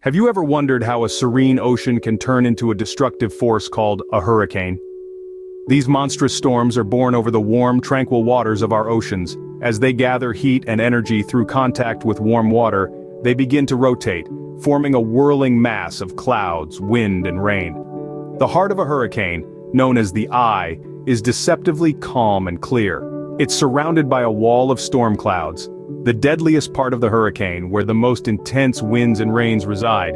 Have you ever wondered how a serene ocean can turn into a destructive force called a hurricane? These monstrous storms are born over the warm, tranquil waters of our oceans. As they gather heat and energy through contact with warm water, they begin to rotate, forming a whirling mass of clouds, wind, and rain. The heart of a hurricane, known as the eye, is deceptively calm and clear. It's surrounded by a wall of storm clouds, the deadliest part of the hurricane, where the most intense winds and rains reside.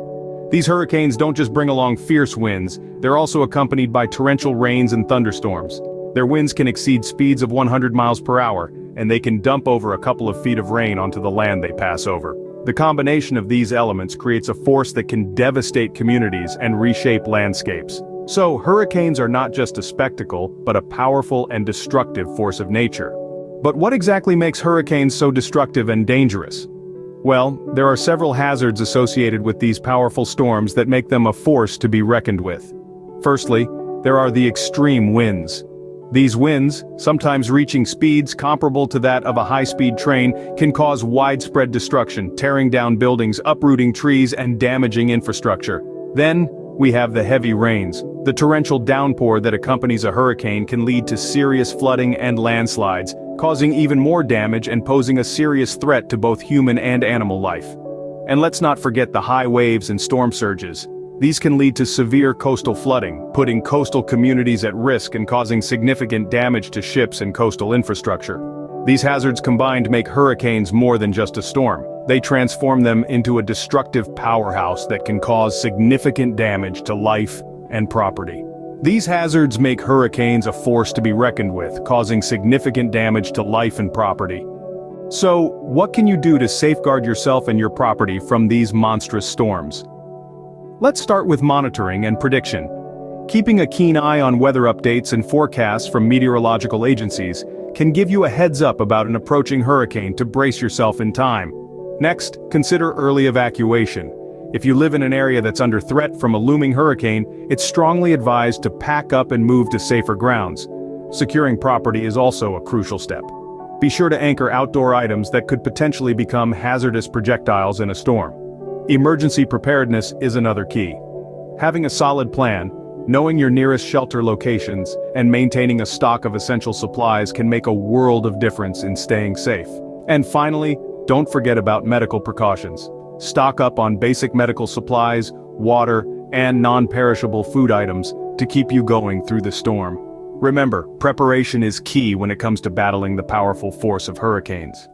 These hurricanes don't just bring along fierce winds, they're also accompanied by torrential rains and thunderstorms. Their winds can exceed speeds of 100 miles per hour, and they can dump over a couple of feet of rain onto the land they pass over. The combination of these elements creates a force that can devastate communities and reshape landscapes. So, hurricanes are not just a spectacle, but a powerful and destructive force of nature. But what exactly makes hurricanes so destructive and dangerous? Well, there are several hazards associated with these powerful storms that make them a force to be reckoned with. Firstly, there are the extreme winds. These winds, sometimes reaching speeds comparable to that of a high-speed train, can cause widespread destruction, tearing down buildings, uprooting trees, and damaging infrastructure. Then, we have the heavy rains. The torrential downpour that accompanies a hurricane can lead to serious flooding and landslides, causing even more damage and posing a serious threat to both human and animal life. And let's not forget the high waves and storm surges. These can lead to severe coastal flooding, putting coastal communities at risk and causing significant damage to ships and coastal infrastructure. These hazards combined make hurricanes more than just a storm. They transform them into a destructive powerhouse that can cause significant damage to life and property. These hazards make hurricanes a force to be reckoned with, causing significant damage to life and property. So, what can you do to safeguard yourself and your property from these monstrous storms? Let's start with monitoring and prediction. Keeping a keen eye on weather updates and forecasts from meteorological agencies can give you a heads up about an approaching hurricane to brace yourself in time. Next, consider early evacuation. If you live in an area that's under threat from a looming hurricane, it's strongly advised to pack up and move to safer grounds. Securing property is also a crucial step. Be sure to anchor outdoor items that could potentially become hazardous projectiles in a storm. Emergency preparedness is another key. Having a solid plan, knowing your nearest shelter locations, and maintaining a stock of essential supplies can make a world of difference in staying safe. And finally, don't forget about medical precautions. Stock up on basic medical supplies, water, and non-perishable food items to keep you going through the storm. Remember, preparation is key when it comes to battling the powerful force of hurricanes.